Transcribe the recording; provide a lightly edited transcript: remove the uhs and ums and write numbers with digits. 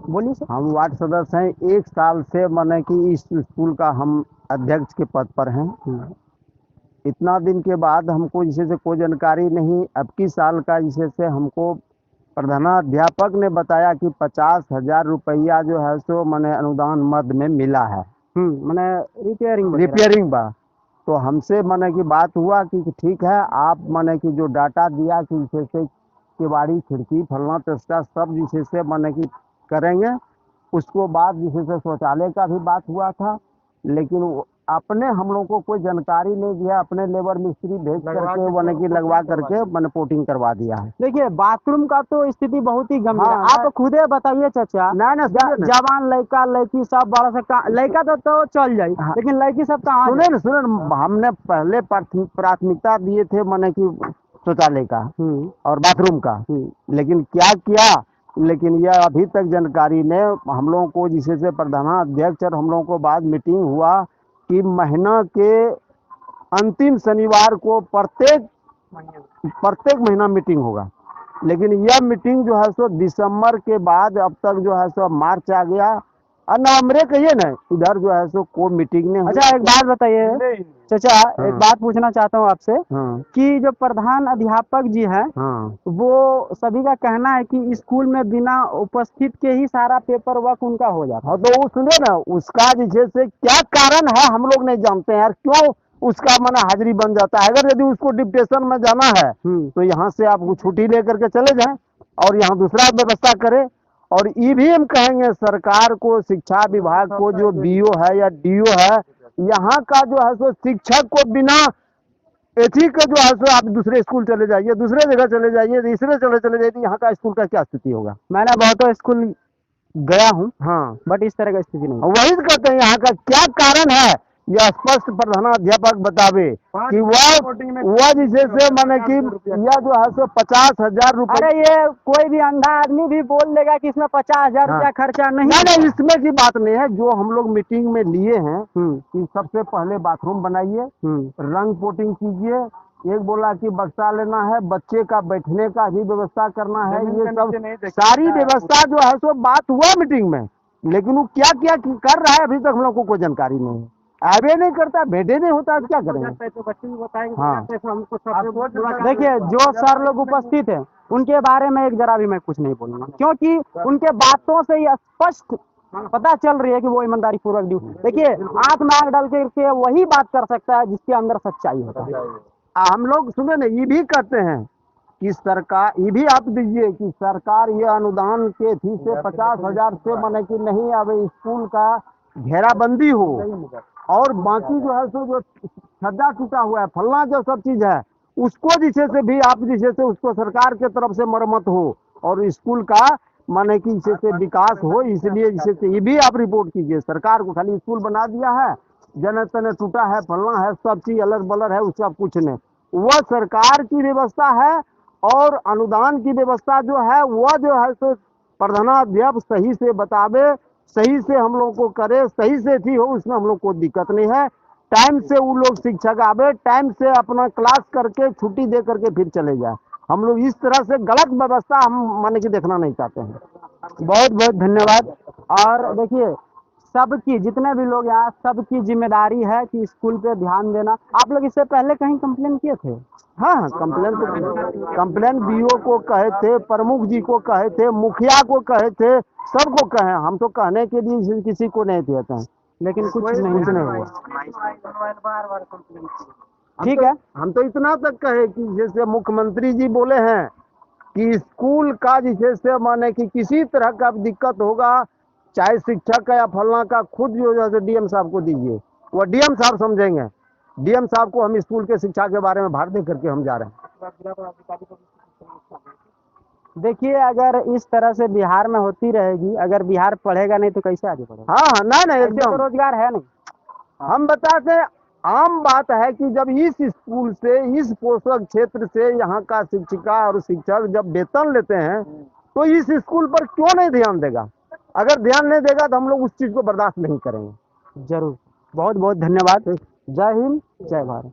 बोलिए सर। हम वार्ड सदस्य हैं। 1 साल से माने कि इस स्कूल का हम अध्यक्ष के पद पर हैं। इतना दिन के बाद हमको जिसे से कोई जानकारी नहीं। अब की साल का जिसे से हमको प्रधानाध्यापक ने बताया कि 50,000 रुपया जो है सो माने अनुदान मद में मिला है। मैंने रिपेयरिंग बा। तो हमसे माने की बात हुआ कि ठीक है, आप माने कि जो डाटा दिया कि जिसे से केवाड़ी खिड़की फलना टेस्टा सब जिसे से माने कि करेंगे। उसको बाद जिसे से शौचालय का भी बात हुआ था, लेकिन अपने हम लोग को कोई जानकारी नहीं दिया। अपने लेबर मिस्त्री भेज करके माने कि लगवा करके मैंने पोटिंग करवा दिया है। देखिए, बाथरूम का तो स्थिति बहुत ही गंभीर है। हाँ, आप खुदे बताइए चाचा। ना जवान लड़का लड़की सब बड़ा सा लड़का तो चल जाए, हाँ। लेकिन लड़की सब कहाँ सुने न, हमने पहले प्राथमिकता दिए थे माने कि शौचालय का और बाथरूम का। लेकिन क्या किया, लेकिन यह अभी तक जानकारी ने हम लोगों को जिसे से प्रधानाध्यक्ष और हम लोगों को बाद मीटिंग हुआ कि महीना के अंतिम शनिवार को प्रत्येक महीना मीटिंग होगा। लेकिन यह मीटिंग जो है सो दिसंबर के बाद अब तक जो है सो मार्च आ गया और नवंबर कहिए ना, इधर जो है सो कोई मीटिंग नहीं। अच्छा, एक बात बताइए चाचा। हाँ। एक बात पूछना चाहता हूँ आपसे हाँ, कि जो प्रधान अध्यापक जी हैं, हाँ, वो सभी का कहना है कि स्कूल में बिना उपस्थित के ही सारा पेपर वर्क उनका हो जाता है। हाँ। तो वो सुनिए ना, उसका जैसे क्या कारण है हम लोग नहीं जानते हैं यार। क्यों उसका माना हाजिरी बन जाता है। अगर यदि उसको डिप्टेशन में जाना है तो यहाँ से आप छुट्टी लेकर के चले जाएं और यहाँ दूसरा व्यवस्था करें। और ये भी हम कहेंगे सरकार को, शिक्षा विभाग को, जो बीओ है या डीओ है, यहाँ का जो है सो शिक्षक को बिना एथी का जो है सो आप दूसरे स्कूल चले जाइए, दूसरे जगह चले जाइए, तीसरे चले जाइए, तो यहाँ का स्कूल का क्या स्थिति होगा। मैंने बहुतों स्कूल गया हूँ, हाँ, बट इस तरह का स्थिति नहीं। वही तो कहते हैं यहाँ का क्या कारण है। यह स्पष्ट प्रधानाध्यापक बतावे कि वह जिसे से माने कि यह जो है सो 50,000 रुपये। अरे ये कोई भी अंधा आदमी भी बोल देगा कि इसमें 50,000 रुपया खर्चा नहीं है। नहीं, इसमें की बात नहीं है। जो हम लोग मीटिंग में लिए हैं कि सबसे पहले बाथरूम बनाइए, रंग पोटिंग कीजिए। एक बोला कि बक्सा लेना है, बच्चे का बैठने का भी व्यवस्था करना है। ये सब सारी व्यवस्था जो है सो बात हुआ मीटिंग में, लेकिन वो क्या क्या कर रहा है अभी तक हम लोग को कोई जानकारी नहीं है। आवे नहीं करता, भेटे नहीं होता, क्या करेंगे। हाँ, देखिए, जो सर लोग उपस्थित हैं उनके बारे में एक जरा भी मैं कुछ नहीं बोलूंगा, क्योंकि उनके बातों से ये स्पष्ट पता चल रही है कि वो ईमानदारी पूर्वक ड्यूटी। देखिए, आंख में आंख डाल के वही बात कर सकता है जिसके अंदर सच्चाई होता है। हम लोग सुने ना, ये भी कहते हैं कि सरकार, ये भी आप दीजिए कि सरकार ये अनुदान के थी से 50,000 से माने कि नहीं आवे स्कूल का घेराबंदी हो और बाकी जो है सो जो छज्जा टूटा हुआ है फलना जो सब चीज है उसको जिसे से भी आप जिसे से उसको सरकार के तरफ से मरम्मत हो और स्कूल का माने कि जिसे से विकास हो। इसलिए जिसे से ये भी आप रिपोर्ट कीजिए सरकार को। खाली स्कूल बना दिया है, जने तने टूटा है, फलना है, सब चीज अलग बलर है, उसका कुछ नहीं। वह सरकार की व्यवस्था है और अनुदान की व्यवस्था जो है वह जो है सो प्रधानाध्यापक सही से बतावे, सही से हम लोग को करे, सही से थी हो, उसमें हम लोग को दिक्कत नहीं है। टाइम से वो लोग शिक्षक आवे, टाइम से अपना क्लास करके छुट्टी दे करके फिर चले जाए। हम लोग इस तरह से गलत व्यवस्था हम माने कि देखना नहीं चाहते हैं। बहुत बहुत धन्यवाद। और देखिए, सबकी, जितने भी लोग यहाँ, सबकी जिम्मेदारी है कि स्कूल पे ध्यान देना। आप लोग इससे पहले कहीं कंप्लेन किए थे? हाँ, कंप्लेन बीओ को कहे थे, प्रमुख जी को कहे थे, मुखिया को कहे थे, सबको कहे। हम तो कहने के लिए किसी को नहीं देते हैं, लेकिन कुछ नहीं हुआ। ठीक है, हम तो इतना तक कहे कि जैसे मुख्यमंत्री जी बोले हैं कि स्कूल का जिसे माने कि किसी तरह का दिक्कत होगा, चाहे शिक्षक का या फलना का, खुद जो है डीएम साहब को दीजिए, वो डीएम साहब समझेंगे। डीएम साहब को हम स्कूल के शिक्षा के बारे में भार दे करके हम जा रहे हैं। देखिए, अगर इस तरह से बिहार में होती रहेगी, अगर बिहार पढ़ेगा नहीं तो कैसे आगे बढ़ेगा? हाँ, नहीं एकदम तो रोजगार है नहीं। हम बताते हैं, आम बात है कि जब इस स्कूल से, इस पोषक क्षेत्र से यहाँ का शिक्षिका और शिक्षक जब वेतन लेते हैं तो इस स्कूल पर क्यों नहीं ध्यान देगा। अगर ध्यान नहीं देगा तो हम लोग उस चीज को बर्दाश्त नहीं करेंगे। जरूर। बहुत बहुत धन्यवाद। जय हिंद, जय भारत।